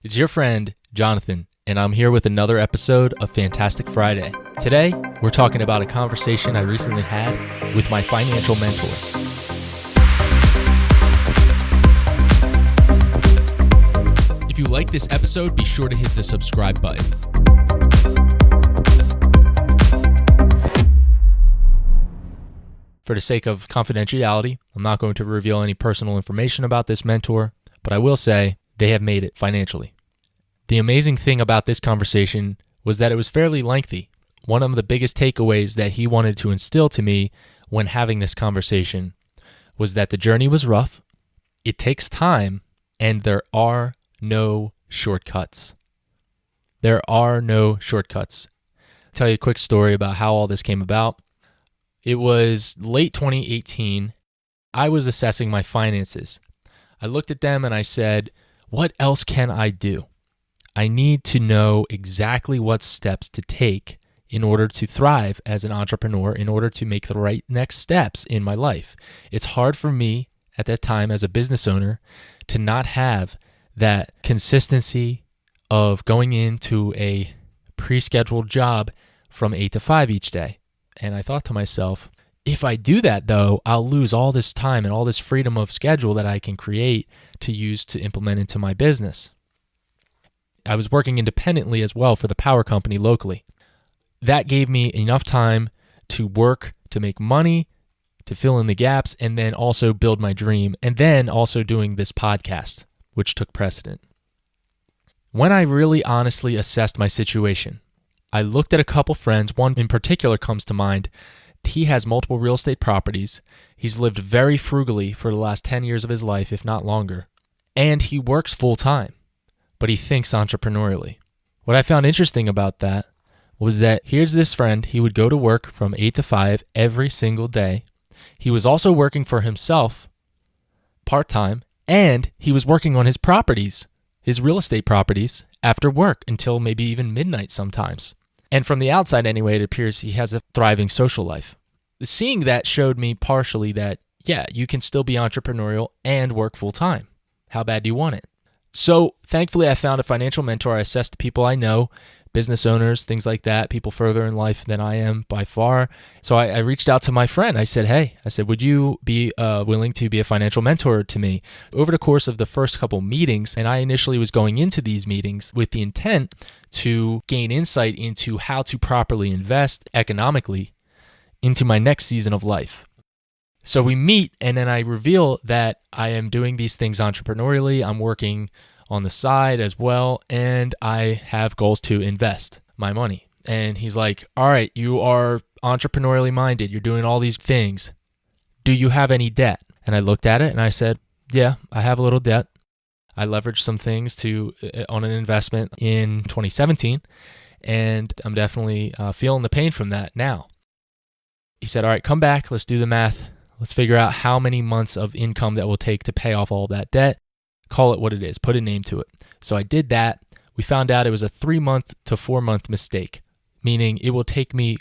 It's your friend, Jonathan, and I'm here with another episode of Fantastic Friday. Today, we're talking about a conversation I recently had with my financial mentor. If you like this episode, be sure to hit the subscribe button. For the sake of confidentiality, I'm not going to reveal any personal information about this mentor, but I will say they have made it financially. The amazing thing about this conversation was that it was fairly lengthy. One of the biggest takeaways that he wanted to instill to me when having this conversation was that the journey was rough, it takes time, and there are no shortcuts. There are no shortcuts. I'll tell you a quick story about how all this came about. It was late 2018. I was assessing my finances. I looked at them and I said, what else can I do? I need to know exactly what steps to take in order to thrive as an entrepreneur, in order to make the right next steps in my life. It's hard for me at that time as a business owner to not have that consistency of going into a pre-scheduled job from 8 to 5 each day. And I thought to myself, if I do that though, I'll lose all this time and all this freedom of schedule that I can create to use to implement into my business. I was working independently as well for the power company locally. That gave me enough time to work, to make money, to fill in the gaps, and then also build my dream, and then also doing this podcast, which took precedent. When I really honestly assessed my situation, I looked at a couple friends. One in particular comes to mind. He has multiple real estate properties. He's lived very frugally for the last 10 years of his life, if not longer. And he works full time, but he thinks entrepreneurially. What I found interesting about that was that here's this friend. He would go to work from 8 to 5 every single day. He was also working for himself part-time, and he was working on his properties, his real estate properties, after work until maybe even midnight sometimes. And from the outside anyway, it appears he has a thriving social life. Seeing that showed me partially that, yeah, you can still be entrepreneurial and work full time. How bad do you want it? So thankfully, I found a financial mentor. I assessed people I know, business owners, things like that, people further in life than I am by far. So I reached out to my friend. I said, hey, would you be willing to be a financial mentor to me? Over the course of the first couple meetings, and I initially was going into these meetings with the intent to gain insight into how to properly invest economically into my next season of life. So we meet, and then I reveal that I am doing these things entrepreneurially. I'm working on the side as well, and I have goals to invest my money. And he's like, all right, you are entrepreneurially minded. You're doing all these things. Do you have any debt? And I looked at it and I said, yeah, I have a little debt. I leveraged some things on an investment in 2017, and I'm definitely feeling the pain from that now. He said, all right, come back. Let's do the math. Let's figure out how many months of income that will take to pay off all that debt. Call it what it is. Put a name to it. So I did that. We found out it was a 3-month to 4-month mistake, meaning it will take me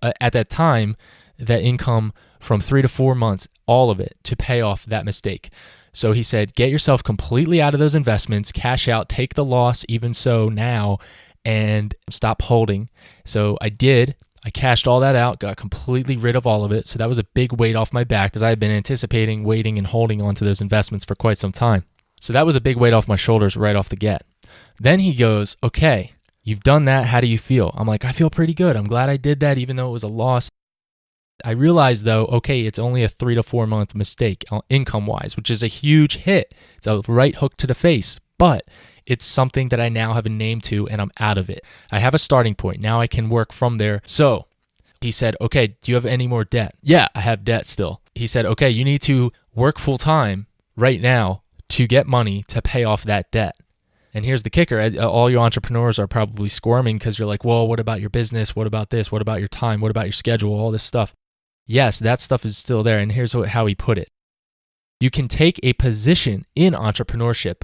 at that time, that income from 3 to 4 months, all of it, to pay off that mistake. So he said, get yourself completely out of those investments, cash out, take the loss even so now, and stop holding. So I did. I cashed all that out, got completely rid of all of it. So that was a big weight off my back because I had been anticipating waiting and holding onto those investments for quite some time. So that was a big weight off my shoulders right off the get. Then he goes, okay, you've done that. How do you feel? I'm like, I feel pretty good. I'm glad I did that even though it was a loss. I realized though, okay, it's only a 3 to 4 month mistake income-wise, which is a huge hit. It's a right hook to the face, but it's something that I now have a name to and I'm out of it. I have a starting point. Now I can work from there. So he said, okay, do you have any more debt? Yeah, I have debt still. He said, okay, you need to work full time right now to get money to pay off that debt. And here's the kicker. All your entrepreneurs are probably squirming because you're like, well, what about your business? What about this? What about your time? What about your schedule? All this stuff. Yes, that stuff is still there. And here's how he put it. You can take a position in entrepreneurship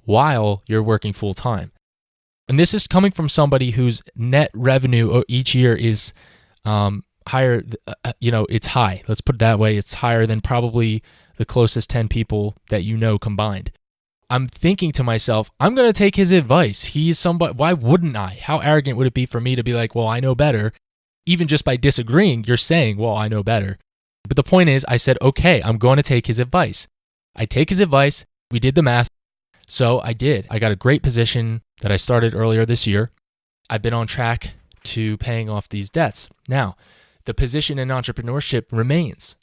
while you're working full time. And this is coming from somebody whose net revenue each year is higher, it's high. Let's put it that way. It's higher than probably the closest 10 people that you know combined. I'm thinking to myself, I'm going to take his advice. He's somebody, why wouldn't I? How arrogant would it be for me to be like, well, I know better? Even just by disagreeing, you're saying, well, I know better. But the point is, I said, okay, I'm going to take his advice. I take his advice. We did the math. So I did. I got a great position that I started earlier this year. I've been on track to paying off these debts. Now, the position in entrepreneurship remains.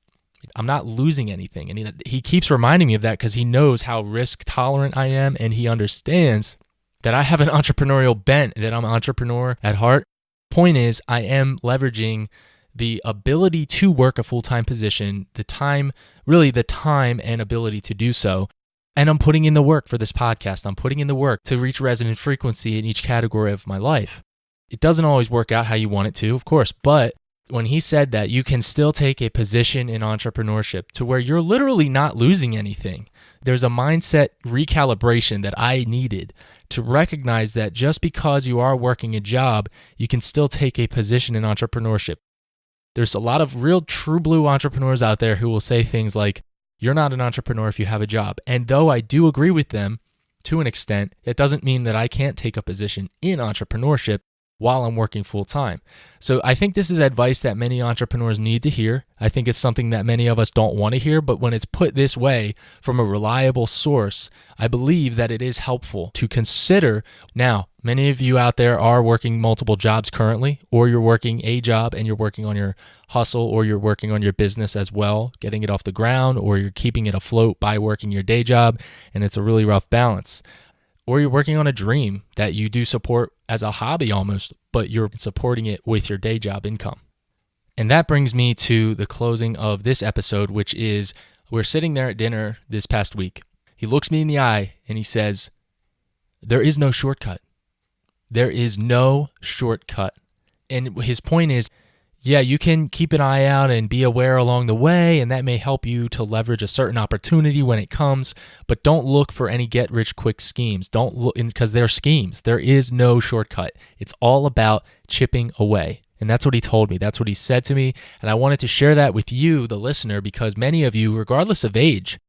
I'm not losing anything. And he keeps reminding me of that because he knows how risk tolerant I am, and he understands that I have an entrepreneurial bent, that I'm an entrepreneur at heart. Point is, I am leveraging the ability to work a full-time position, the time and ability to do so. And I'm putting in the work for this podcast. I'm putting in the work to reach resonant frequency in each category of my life. It doesn't always work out how you want it to, of course, but when he said that you can still take a position in entrepreneurship to where you're literally not losing anything, there's a mindset recalibration that I needed to recognize that just because you are working a job, you can still take a position in entrepreneurship. There's a lot of real true blue entrepreneurs out there who will say things like, you're not an entrepreneur if you have a job. And though I do agree with them to an extent, it doesn't mean that I can't take a position in entrepreneurship while I'm working full time. So I think this is advice that many entrepreneurs need to hear. I think it's something that many of us don't want to hear, but when it's put this way from a reliable source, I believe that it is helpful to consider. Now, many of you out there are working multiple jobs currently, or you're working a job and you're working on your hustle, or you're working on your business as well, getting it off the ground, or you're keeping it afloat by working your day job, and it's a really rough balance. Or you're working on a dream that you do support as a hobby almost, but you're supporting it with your day job income. And that brings me to the closing of this episode, which is we're sitting there at dinner this past week. He looks me in the eye and he says, there is no shortcut. There is no shortcut. And his point is, yeah, you can keep an eye out and be aware along the way, and that may help you to leverage a certain opportunity when it comes, but don't look for any get-rich-quick schemes. Don't look, because they're schemes. There is no shortcut. It's all about chipping away. And that's what he told me. That's what he said to me. And I wanted to share that with you, the listener, because many of you, regardless of age,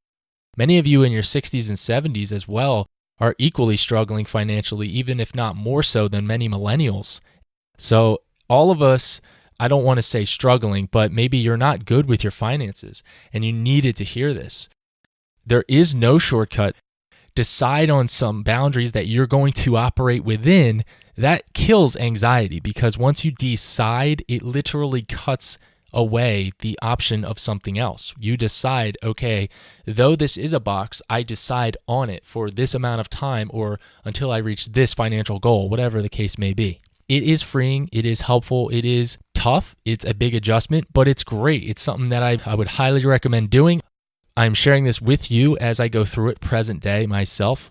many of you in your 60s and 70s as well, are equally struggling financially, even if not more so than many millennials. So all of us, I don't want to say struggling, but maybe you're not good with your finances and you needed to hear this. There is no shortcut. Decide on some boundaries that you're going to operate within. That kills anxiety, because once you decide, it literally cuts away the option of something else. You decide, okay, though this is a box, I decide on it for this amount of time or until I reach this financial goal, whatever the case may be. It is freeing. It is helpful. It is tough. It's a big adjustment, but it's great. It's something that I would highly recommend doing. I'm sharing this with you as I go through it present day myself,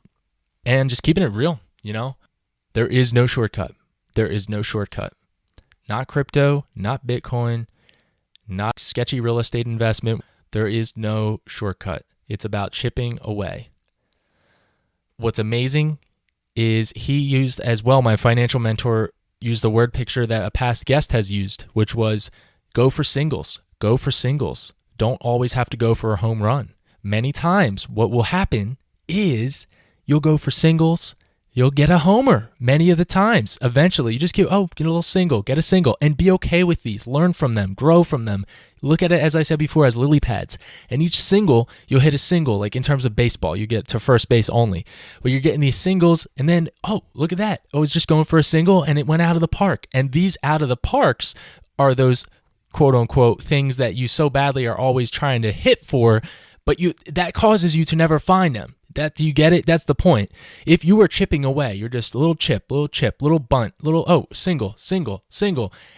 and just keeping it real, There is no shortcut. There is no shortcut. Not crypto, not Bitcoin, not sketchy real estate investment. There is no shortcut. It's about chipping away. What's amazing is he used as well, my financial mentor used the word picture that a past guest has used, which was go for singles. Go for singles. Don't always have to go for a home run. Many times what will happen is you'll go for singles, you'll get a homer many of the times. Eventually, you just get a little single, get a single, and be okay with these. Learn from them, grow from them. Look at it, as I said before, as lily pads. And each single, you'll hit a single, like in terms of baseball, you get to first base only. But you're getting these singles, and then, look at that. I was just going for a single, and it went out of the park. And these out of the parks are those quote-unquote things that you so badly are always trying to hit for, but that causes you to never find them. Do you get it? That's the point. If you were chipping away, you're just a little chip, little bunt, single,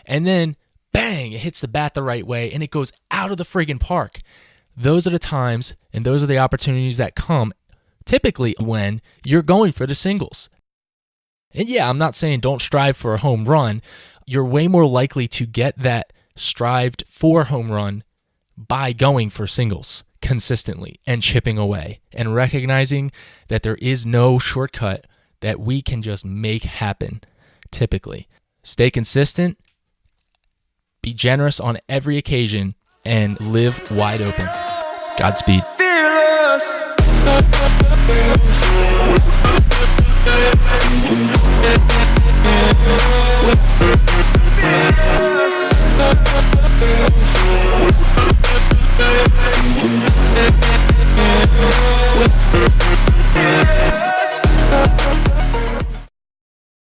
and then bang, it hits the bat the right way and it goes out of the friggin' park. Those are the times and those are the opportunities that come typically when you're going for the singles. And yeah, I'm not saying don't strive for a home run. You're way more likely to get that strived for home run by going for singles consistently and chipping away and recognizing that there is no shortcut that we can just make happen typically. Stay consistent, be generous on every occasion, and live wide open. Godspeed. Fearless. We'll be right back.